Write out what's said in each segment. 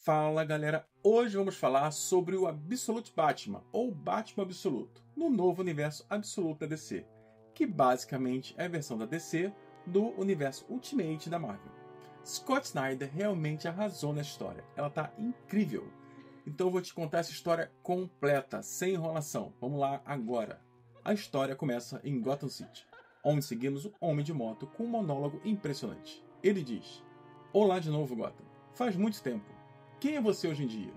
Fala galera, hoje vamos falar sobre o Absolute Batman, ou Batman Absoluto, no novo universo Absoluto da DC, que basicamente é a versão da DC do universo Ultimate da Marvel. Scott Snyder realmente arrasou nessa história, ela tá incrível. Então eu vou te contar essa história completa, sem enrolação. Vamos lá agora. A história começa em Gotham City, onde seguimos o Homem de Moto com um monólogo impressionante. Ele diz: "Olá de novo, Gotham. Faz muito tempo. Quem é você hoje em dia?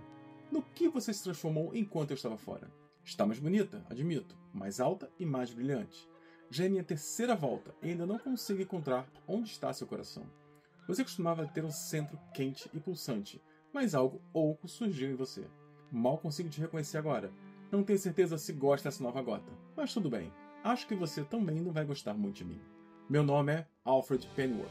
No que você se transformou enquanto eu estava fora? Está mais bonita, admito, mais alta e mais brilhante. Já é minha terceira volta e ainda não consigo encontrar onde está seu coração. Você costumava ter um centro quente e pulsante, mas algo oco surgiu em você. Mal consigo te reconhecer agora. Não tenho certeza se gosta dessa nova Gotham, mas tudo bem. Acho que você também não vai gostar muito de mim. Meu nome é Alfred Pennyworth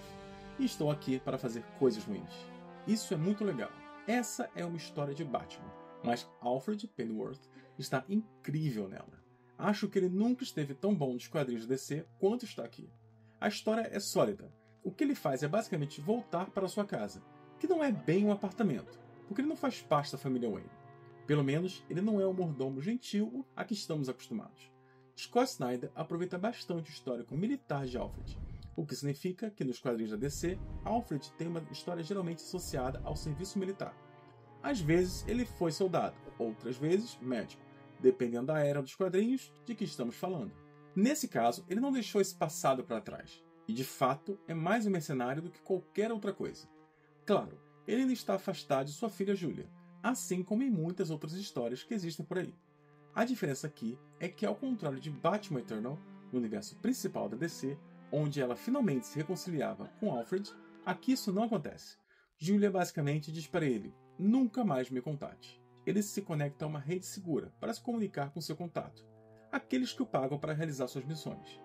e estou aqui para fazer coisas ruins. Isso é muito legal. Essa é uma história de Batman, mas Alfred Pennyworth está incrível nela. Acho que ele nunca esteve tão bom nos quadrinhos de DC quanto está aqui. A história é sólida. O que ele faz é basicamente voltar para sua casa, que não é bem um apartamento, porque ele não faz parte da família Wayne. Pelo menos, ele não é o mordomo gentil a que estamos acostumados. Scott Snyder aproveita bastante o histórico militar de Alfred, o que significa que nos quadrinhos da DC, Alfred tem uma história geralmente associada ao serviço militar. Às vezes ele foi soldado, outras vezes médico, dependendo da era dos quadrinhos de que estamos falando. Nesse caso, ele não deixou esse passado para trás, e de fato é mais um mercenário do que qualquer outra coisa. Claro, ele ainda está afastado de sua filha Julia, assim como em muitas outras histórias que existem por aí. A diferença aqui é que, ao contrário de Batman Eternal, no universo principal da DC, onde ela finalmente se reconciliava com Alfred, aqui isso não acontece. Julia basicamente diz para ele: "Nunca mais me contate." Ele se conecta a uma rede segura para se comunicar com seu contato, aqueles que o pagam para realizar suas missões.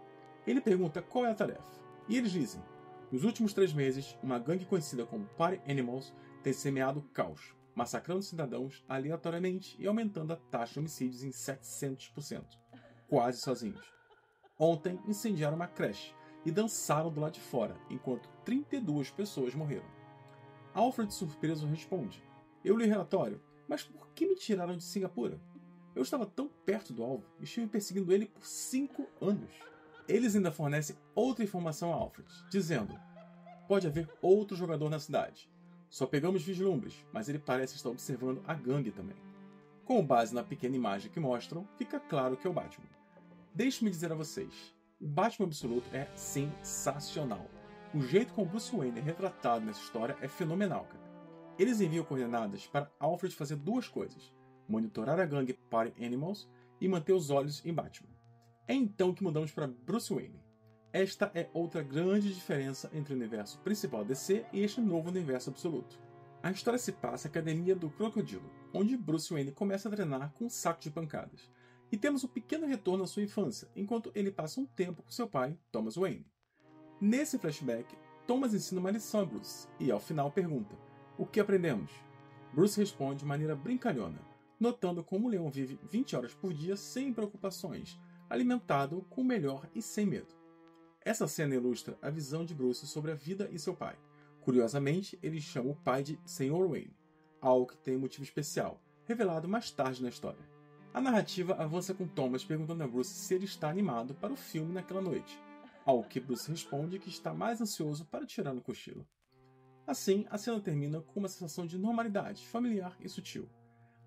Ele pergunta qual é a tarefa, e eles dizem: "Nos últimos 3 meses, uma gangue conhecida como Party Animals tem semeado caos, massacrando cidadãos aleatoriamente e aumentando a taxa de homicídios em 700%, quase sozinhos. Ontem incendiaram uma creche e dançaram do lado de fora, enquanto 32 pessoas morreram." Alfred, surpreso, responde: "Eu li o relatório, mas por que me tiraram de Singapura? Eu estava tão perto do alvo e estive perseguindo ele por 5 anos." Eles ainda fornecem outra informação a Alfred, dizendo: "Pode haver outro jogador na cidade. Só pegamos vislumbres, mas ele parece estar observando a gangue também." Com base na pequena imagem que mostram, fica claro que é o Batman. Deixe-me dizer a vocês, o Batman Absoluto é sensacional. O jeito como Bruce Wayne é retratado nessa história é fenomenal, cara. Eles enviam coordenadas para Alfred fazer 2 coisas: monitorar a gangue Party Animals e manter os olhos em Batman. É então que mudamos para Bruce Wayne. Esta é outra grande diferença entre o universo principal DC e este novo universo absoluto. A história se passa na academia do Crocodilo, onde Bruce Wayne começa a treinar com um saco de pancadas. E temos um pequeno retorno à sua infância, enquanto ele passa um tempo com seu pai, Thomas Wayne. Nesse flashback, Thomas ensina uma lição a Bruce, e ao final pergunta: "O que aprendemos?" Bruce responde de maneira brincalhona, notando como o leão vive 20 horas por dia sem preocupações, alimentado com o melhor e sem medo. Essa cena ilustra a visão de Bruce sobre a vida e seu pai. Curiosamente, ele chama o pai de Sr. Wayne, algo que tem um motivo especial, revelado mais tarde na história. A narrativa avança com Thomas perguntando a Bruce se ele está animado para o filme naquela noite, ao que Bruce responde que está mais ansioso para tirar no cochilo. Assim, a cena termina com uma sensação de normalidade, familiar e sutil.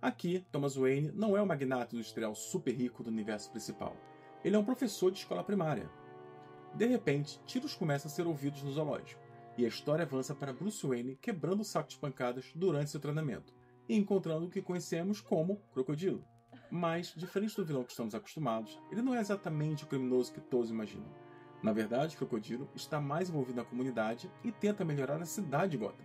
Aqui, Thomas Wayne não é o magnata industrial super rico do universo principal. Ele é um professor de escola primária. De repente, tiros começam a ser ouvidos no zoológico, e a história avança para Bruce Wayne quebrando o saco de pancadas durante seu treinamento, e encontrando o que conhecemos como Crocodilo. Mas, diferente do vilão que estamos acostumados, ele não é exatamente o criminoso que todos imaginam. Na verdade, Crocodilo está mais envolvido na comunidade e tenta melhorar a cidade de Gotham.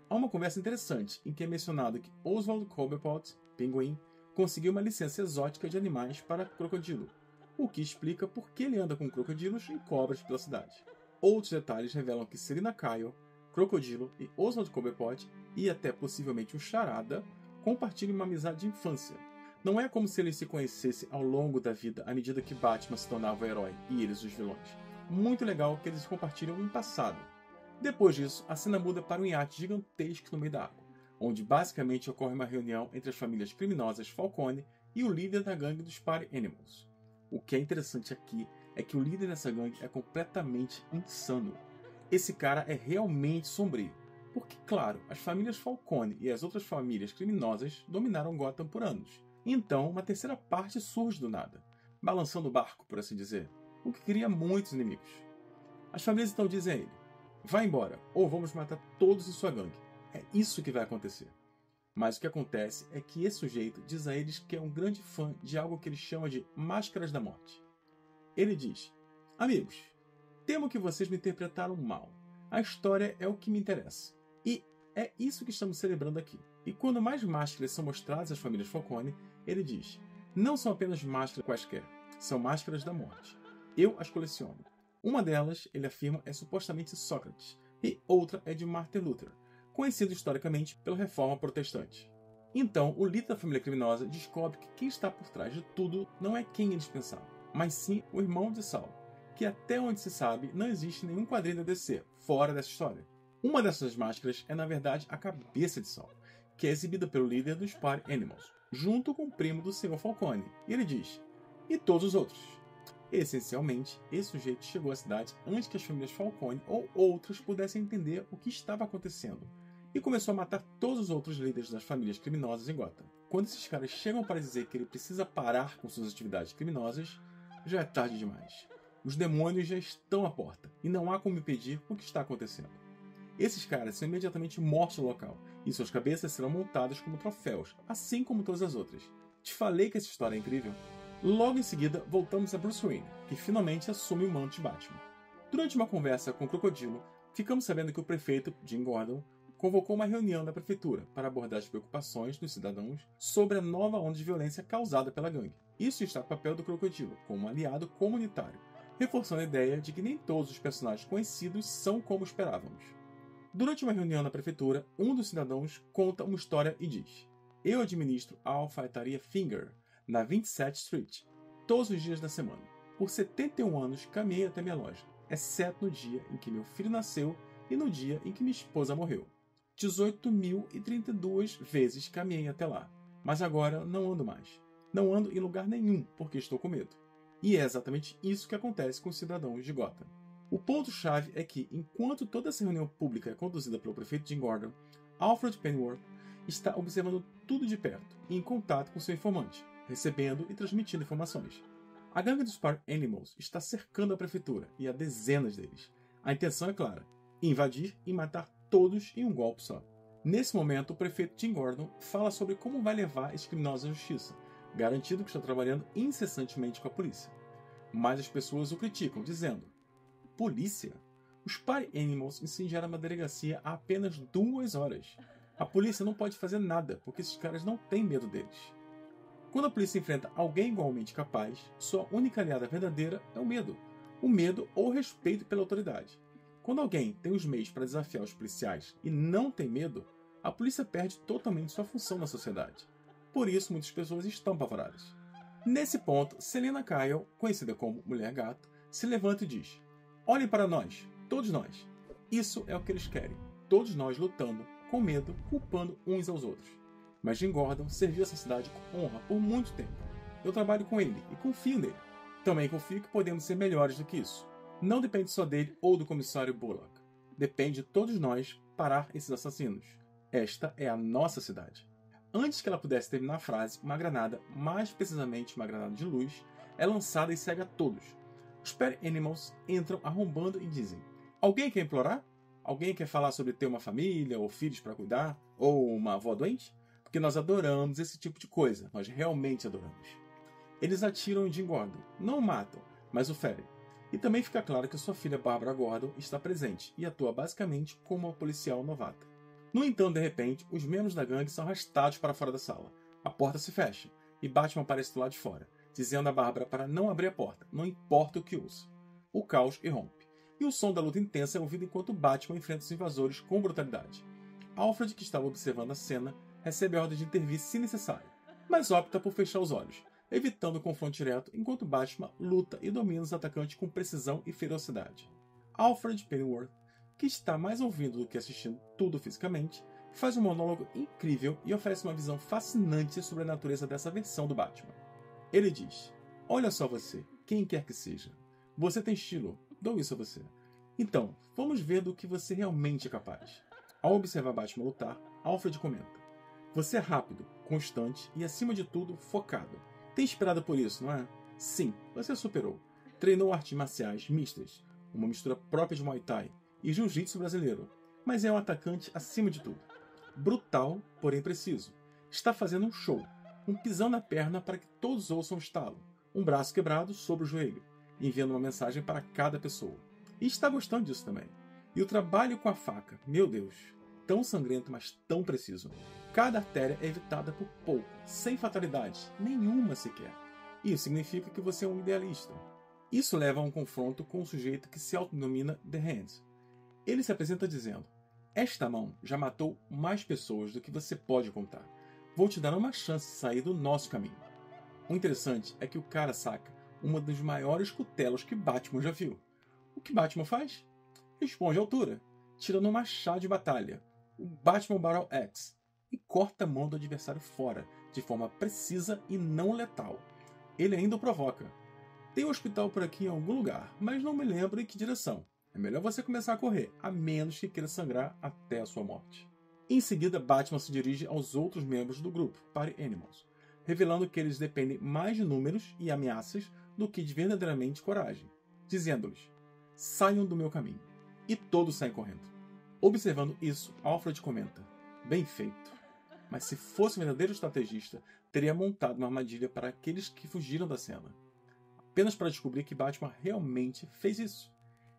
Há uma conversa interessante em que é mencionado que Oswald Cobblepot, Pinguim, conseguiu uma licença exótica de animais para Crocodilo, o que explica por que ele anda com crocodilos e cobras pela cidade. Outros detalhes revelam que Selina Kyle, Crocodilo e Oswald Cobblepot, e até possivelmente o Charada, compartilham uma amizade de infância. Não é como se eles se conhecessem ao longo da vida à medida que Batman se tornava o herói e eles os vilões. Muito legal que eles compartilham um passado. Depois disso, a cena muda para um iate gigantesco no meio da água, onde basicamente ocorre uma reunião entre as famílias criminosas Falcone e o líder da gangue dos Party Animals. O que é interessante aqui é que o líder dessa gangue é completamente insano. Esse cara é realmente sombrio, porque, claro, as famílias Falcone e as outras famílias criminosas dominaram Gotham por anos. Então, uma terceira parte surge do nada, balançando o barco, por assim dizer, o que cria muitos inimigos. As famílias então dizem a ele: vá embora, ou vamos matar todos em sua gangue. É isso que vai acontecer. Mas o que acontece é que esse sujeito diz a eles que é um grande fã de algo que ele chama de Máscaras da Morte. Ele diz: amigos, temo que vocês me interpretaram mal. A história é o que me interessa. E é isso que estamos celebrando aqui. E quando mais máscaras são mostradas às famílias Falcone, ele diz: não são apenas máscaras quaisquer, são máscaras da morte. Eu as coleciono. Uma delas, ele afirma, é supostamente Sócrates, e outra é de Martin Luther, conhecido historicamente pela Reforma Protestante. Então, o líder da família criminosa descobre que quem está por trás de tudo não é quem eles pensavam, mas sim o irmão de Saul, que até onde se sabe não existe nenhum quadrinho da DC fora dessa história. Uma dessas máscaras é na verdade a cabeça de Saul, que é exibida pelo líder dos Party Animals, junto com o primo do Sr. Falcone, e ele diz: e todos os outros. Essencialmente, esse sujeito chegou à cidade antes que as famílias Falcone ou outras pudessem entender o que estava acontecendo, e começou a matar todos os outros líderes das famílias criminosas em Gotham. Quando esses caras chegam para dizer que ele precisa parar com suas atividades criminosas, já é tarde demais. Os demônios já estão à porta, e não há como impedir o que está acontecendo. Esses caras são imediatamente mortos no local, e suas cabeças serão montadas como troféus, assim como todas as outras. Te falei que essa história é incrível? Logo em seguida, voltamos a Bruce Wayne, que finalmente assume o manto de Batman. Durante uma conversa com o Crocodilo, ficamos sabendo que o prefeito, Jim Gordon, convocou uma reunião na prefeitura para abordar as preocupações dos cidadãos sobre a nova onda de violência causada pela gangue. Isso está no papel do Crocodilo, como um aliado comunitário, reforçando a ideia de que nem todos os personagens conhecidos são como esperávamos. Durante uma reunião na prefeitura, um dos cidadãos conta uma história e diz: eu administro a alfaiataria Finger, na 27th Street, todos os dias da semana. Por 71 anos caminhei até minha loja, exceto no dia em que meu filho nasceu e no dia em que minha esposa morreu. 18.032 vezes caminhei até lá, mas agora não ando mais. Não ando em lugar nenhum porque estou com medo. E é exatamente isso que acontece com os cidadãos de Gotham. O ponto-chave é que, enquanto toda essa reunião pública é conduzida pelo prefeito Jim Gordon, Alfred Pennyworth está observando tudo de perto e em contato com seu informante, recebendo e transmitindo informações. A gangue dos Party Animals está cercando a prefeitura e há dezenas deles. A intenção é clara: invadir e matar todos em um golpe só. Nesse momento, o prefeito Jim Gordon fala sobre como vai levar esses criminosos à justiça, garantindo que está trabalhando incessantemente com a polícia. Mas as pessoas o criticam, dizendo: polícia? Os Party Animals incendiaram uma delegacia há apenas 2 horas. A polícia não pode fazer nada, porque esses caras não têm medo deles. Quando a polícia enfrenta alguém igualmente capaz, sua única aliada verdadeira é o medo. O medo ou o respeito pela autoridade. Quando alguém tem os meios para desafiar os policiais e não tem medo, a polícia perde totalmente sua função na sociedade. Por isso, muitas pessoas estão apavoradas. Nesse ponto, Selina Kyle, conhecida como Mulher Gato, se levanta e diz: olhem para nós, todos nós. Isso é o que eles querem. Todos nós lutando, com medo, culpando uns aos outros. Mas Jim Gordon serviu essa cidade com honra por muito tempo. Eu trabalho com ele e confio nele. Também confio que podemos ser melhores do que isso. Não depende só dele ou do comissário Bullock. Depende de todos nós parar esses assassinos. Esta é a nossa cidade. Antes que ela pudesse terminar a frase, uma granada, mais precisamente uma granada de luz, é lançada e cega a todos. Os Party Animals entram arrombando e dizem: alguém quer implorar? Alguém quer falar sobre ter uma família, ou filhos para cuidar, ou uma avó doente? Porque nós adoramos esse tipo de coisa, nós realmente adoramos. Eles atiram em Jim Gordon, não o matam, mas o ferem. E também fica claro que sua filha Barbara Gordon está presente e atua basicamente como uma policial novata. No entanto, de repente, os membros da gangue são arrastados para fora da sala. A porta se fecha e Batman aparece do lado de fora, dizendo a Barbara para não abrir a porta, não importa o que ouça. O caos irrompe, e o som da luta intensa é ouvido enquanto Batman enfrenta os invasores com brutalidade. Alfred, que estava observando a cena, recebe a ordem de intervir se necessário, mas opta por fechar os olhos, evitando o confronto direto enquanto Batman luta e domina os atacantes com precisão e ferocidade. Alfred Pennyworth, que está mais ouvindo do que assistindo tudo fisicamente, faz um monólogo incrível e oferece uma visão fascinante sobre a natureza dessa versão do Batman. Ele diz: "Olha só você, quem quer que seja. Você tem estilo, dou isso a você. Então, vamos ver do que você realmente é capaz." Ao observar Batman lutar, Alfred comenta: "Você é rápido, constante e, acima de tudo, focado. Tem esperado por isso, não é? Sim, você superou. Treinou artes marciais mistas, uma mistura própria de Muay Thai e Jiu-Jitsu brasileiro, mas é um atacante acima de tudo. Brutal, porém preciso. Está fazendo um show, um pisão na perna para que todos ouçam o estalo, um braço quebrado sobre o joelho, enviando uma mensagem para cada pessoa. E está gostando disso também. E o trabalho com a faca, meu Deus, tão sangrento, mas tão preciso. Cada artéria é evitada por pouco, sem fatalidade, nenhuma sequer. Isso significa que você é um idealista." Isso leva a um confronto com um sujeito que se autodenomina The Hand. Ele se apresenta dizendo: "Esta mão já matou mais pessoas do que você pode contar. Vou te dar uma chance de sair do nosso caminho." O interessante é que o cara saca uma dos maiores cutelos que Batman já viu. O que Batman faz? Responde à altura, tirando um machado de batalha, o Batman Battle Axe, e corta a mão do adversário fora, de forma precisa e não letal. Ele ainda o provoca: "Tem um hospital por aqui em algum lugar, mas não me lembro em que direção. É melhor você começar a correr, a menos que queira sangrar até a sua morte." Em seguida, Batman se dirige aos outros membros do grupo, Party Animals, revelando que eles dependem mais de números e ameaças do que de verdadeiramente coragem, dizendo-lhes: "Saiam do meu caminho." E todos saem correndo. Observando isso, Alfred comenta: "Bem feito. Mas se fosse um verdadeiro estrategista, teria montado uma armadilha para aqueles que fugiram da cena." Apenas para descobrir que Batman realmente fez isso.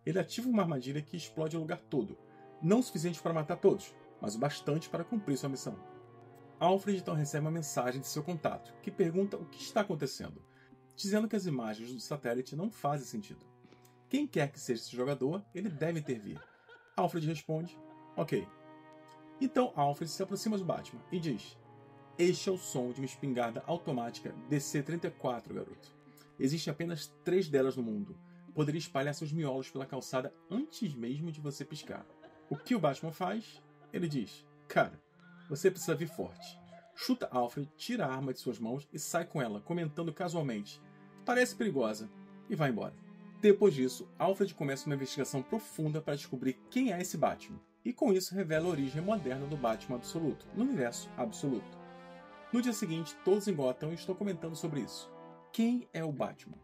Ele ativa uma armadilha que explode o lugar todo, não o suficiente para matar todos, mas o bastante para cumprir sua missão. Alfred então recebe uma mensagem de seu contato, que pergunta o que está acontecendo, dizendo que as imagens do satélite não fazem sentido. Quem quer que seja esse jogador, ele deve intervir. Alfred responde: "Ok." Então Alfred se aproxima do Batman e diz: "Este é o som de uma espingarda automática DC-34, garoto. Existem apenas 3 delas no mundo. Poderia espalhar seus miolos pela calçada antes mesmo de você piscar." O que o Batman faz? Ele diz: "Cara, você precisa vir forte." Chuta Alfred, tira a arma de suas mãos e sai com ela, comentando casualmente: "Parece perigosa", e vai embora. Depois disso, Alfred começa uma investigação profunda para descobrir quem é esse Batman, e com isso revela a origem moderna do Batman absoluto, no universo absoluto. No dia seguinte, todos em Gotham estão comentando sobre isso. Quem é o Batman?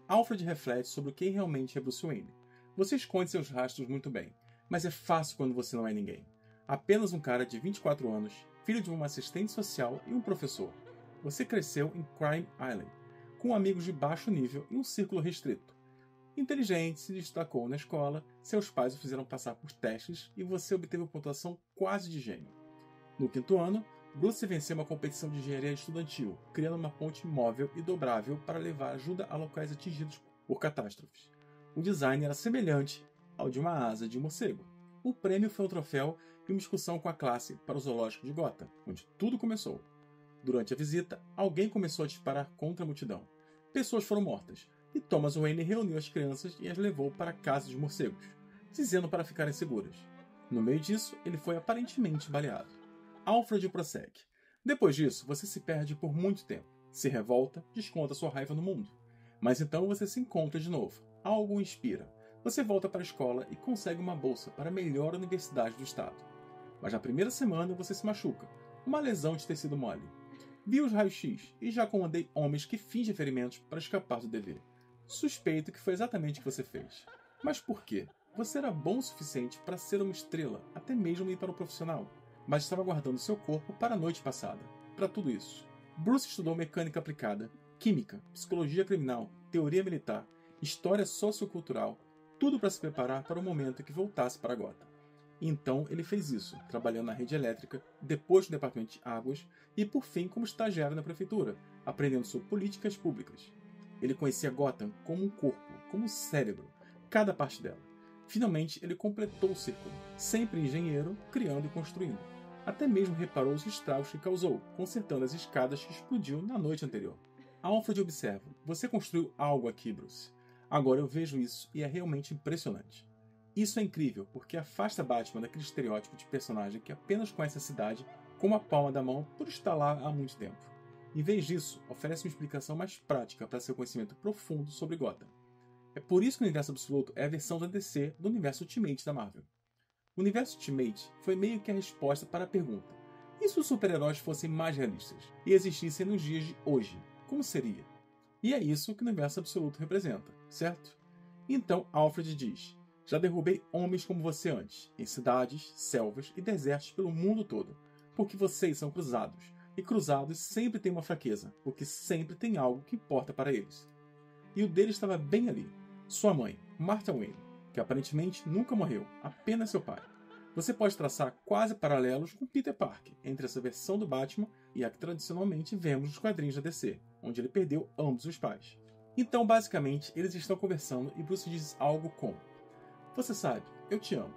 Alfred reflete sobre quem realmente é Bruce Wayne. Você esconde seus rastros muito bem, mas é fácil quando você não é ninguém. Apenas um cara de 24 anos, filho de uma assistente social e um professor. Você cresceu em Crime Island, com amigos de baixo nível e um círculo restrito. Inteligente, se destacou na escola, seus pais o fizeram passar por testes e você obteve pontuação quase de gênio. No 5º ano, Bruce venceu uma competição de engenharia estudantil, criando uma ponte móvel e dobrável para levar ajuda a locais atingidos por catástrofes. O design era semelhante ao de uma asa de morcego. O prêmio foi um troféu e uma discussão com a classe para o zoológico de Gotham, onde tudo começou. Durante a visita, alguém começou a disparar contra a multidão. Pessoas foram mortas, e Thomas Wayne reuniu as crianças e as levou para a casa dos morcegos, dizendo para ficarem seguras. No meio disso, ele foi aparentemente baleado. Alfred prossegue: "Depois disso, você se perde por muito tempo, se revolta, desconta sua raiva no mundo. Mas então você se encontra de novo, algo o inspira. Você volta para a escola e consegue uma bolsa para a melhor universidade do estado. Mas na primeira semana você se machuca, uma lesão de tecido mole. Vi os raios-x e já comandei homens que fingem ferimentos para escapar do dever. Suspeito que foi exatamente o que você fez. Mas por quê? Você era bom o suficiente para ser uma estrela, até mesmo ir para o profissional. Mas estava guardando seu corpo para a noite passada. Para tudo isso. Bruce estudou mecânica aplicada, química, psicologia criminal, teoria militar, história sociocultural, tudo para se preparar para o momento em que voltasse para Gotham. Então ele fez isso, trabalhando na rede elétrica, depois no departamento de águas e por fim como estagiário na prefeitura, aprendendo sobre políticas públicas. Ele conhecia Gotham como um corpo, como um cérebro, cada parte dela. Finalmente ele completou o círculo, sempre engenheiro, criando e construindo. Até mesmo reparou os estragos que causou, consertando as escadas que explodiu na noite anterior. Alfred observa: "Você construiu algo aqui, Bruce. Agora eu vejo isso e é realmente impressionante." Isso é incrível, porque afasta Batman daquele estereótipo de personagem que apenas conhece a cidade como a palma da mão por estar lá há muito tempo. Em vez disso, oferece uma explicação mais prática para seu conhecimento profundo sobre Gotham. É por isso que o Universo Absoluto é a versão da DC do Universo Ultimate da Marvel. O Universo Ultimate foi meio que a resposta para a pergunta: e se os super-heróis fossem mais realistas e existissem nos dias de hoje? Como seria? E é isso que o Universo Absoluto representa, certo? Então Alfred diz: já derrubei homens como você antes, em cidades, selvas e desertos pelo mundo todo, porque vocês são cruzados, e cruzados sempre têm uma fraqueza, porque sempre tem algo que importa para eles. E o dele estava bem ali, sua mãe, Martha Wayne, que aparentemente nunca morreu, apenas seu pai. Você pode traçar quase paralelos com Peter Parker, entre essa versão do Batman e a que tradicionalmente vemos nos quadrinhos da DC, onde ele perdeu ambos os pais. Então, basicamente, eles estão conversando e Bruce diz algo como: você sabe, eu te amo,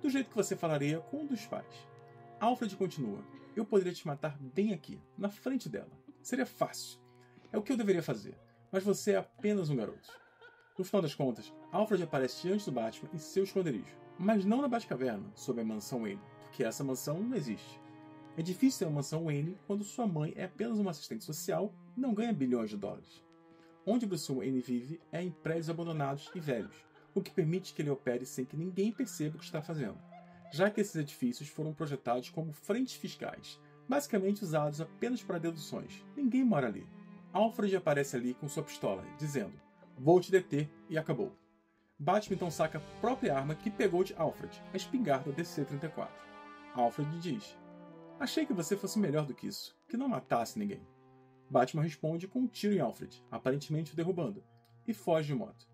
do jeito que você falaria com um dos pais. Alfred continua: eu poderia te matar bem aqui, na frente dela. Seria fácil. É o que eu deveria fazer, mas você é apenas um garoto. No final das contas, Alfred aparece diante do Batman em seu esconderijo, mas não na Batcaverna, sob a mansão Wayne, porque essa mansão não existe. É difícil ter uma mansão Wayne quando sua mãe é apenas uma assistente social e não ganha bilhões de dólares. Onde Bruce Wayne vive é em prédios abandonados e velhos, o que permite que ele opere sem que ninguém perceba o que está fazendo, já que esses edifícios foram projetados como frentes fiscais, basicamente usados apenas para deduções. Ninguém mora ali. Alfred aparece ali com sua pistola, dizendo: vou te deter, e acabou. Batman então saca a própria arma que pegou de Alfred, a espingarda DC-34. Alfred diz: achei que você fosse melhor do que isso, que não matasse ninguém. Batman responde com um tiro em Alfred, aparentemente o derrubando, e foge de moto.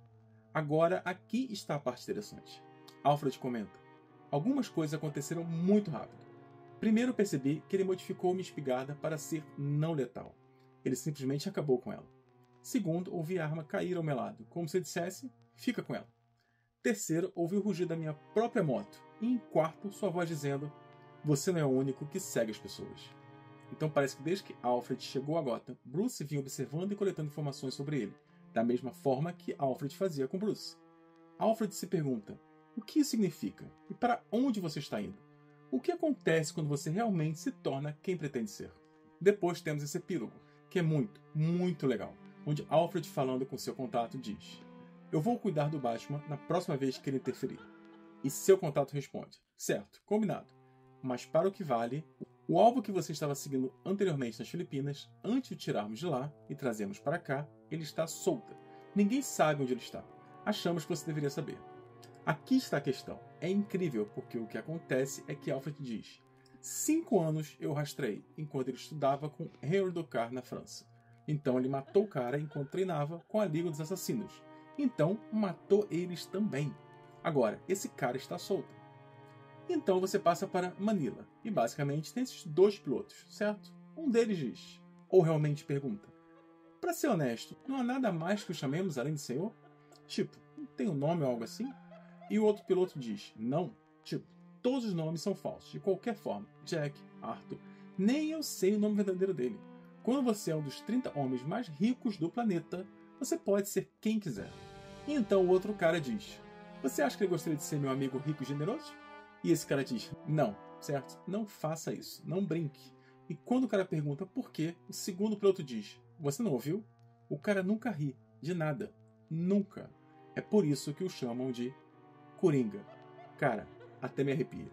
Agora aqui está a parte interessante. Alfred comenta: algumas coisas aconteceram muito rápido. Primeiro percebi que ele modificou minha espingarda para ser não letal. Ele simplesmente acabou com ela. Segundo, ouvi a arma cair ao meu lado, como se dissesse: fica com ela. Terceiro, ouvi o rugir da minha própria moto. E em quarto, sua voz dizendo: você não é o único que segue as pessoas. Então parece que desde que Alfred chegou a Gotham, Bruce vinha observando e coletando informações sobre ele, da mesma forma que Alfred fazia com Bruce. Alfred se pergunta: o que isso significa? E para onde você está indo? O que acontece quando você realmente se torna quem pretende ser? Depois temos esse epílogo, que é muito, muito legal, onde Alfred, falando com seu contato, diz: eu vou cuidar do Batman na próxima vez que ele interferir. E seu contato responde: certo, combinado. Mas para o que vale, o alvo que você estava seguindo anteriormente nas Filipinas, antes de o tirarmos de lá e trazermos para cá, ele está solta. Ninguém sabe onde ele está. Achamos que você deveria saber. Aqui está a questão. É incrível porque o que acontece é que Alfred diz: 5 anos eu rastreei enquanto ele estudava com Henry Ducard na França. Então ele matou o cara enquanto treinava com a Liga dos Assassinos. Então matou eles também. Agora, esse cara está solto. Então você passa para Manila, e basicamente tem esses 2 pilotos, certo? Um deles diz, ou realmente pergunta: para ser honesto, não há nada mais que o chamemos além de senhor? Tipo, não tem um nome ou algo assim? E o outro piloto diz: não, tipo, todos os nomes são falsos, de qualquer forma. Jack, Arthur, nem eu sei o nome verdadeiro dele. Quando você é um dos 30 homens mais ricos do planeta, você pode ser quem quiser. E então o outro cara diz: você acha que ele gostaria de ser meu amigo rico e generoso? E esse cara diz: não, certo? Não faça isso, não brinque. E quando o cara pergunta por quê, o segundo piloto diz: você não ouviu? O cara nunca ri, de nada. Nunca. É por isso que o chamam de Coringa. Cara, até me arrepia.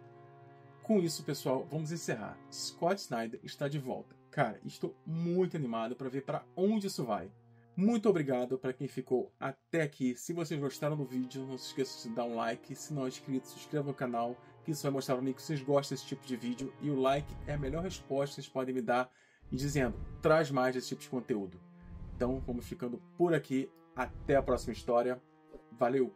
Com isso, pessoal, vamos encerrar. Scott Snyder está de volta. Cara, estou muito animado para ver para onde isso vai. Muito obrigado para quem ficou até aqui. Se vocês gostaram do vídeo, não se esqueça de dar um like. Se não é inscrito, se inscreva no canal, que isso vai mostrar para mim que vocês gostam desse tipo de vídeo. E o like é a melhor resposta que vocês podem me dar, e dizendo: traz mais desse tipo de conteúdo. Então, vamos ficando por aqui. Até a próxima história. Valeu!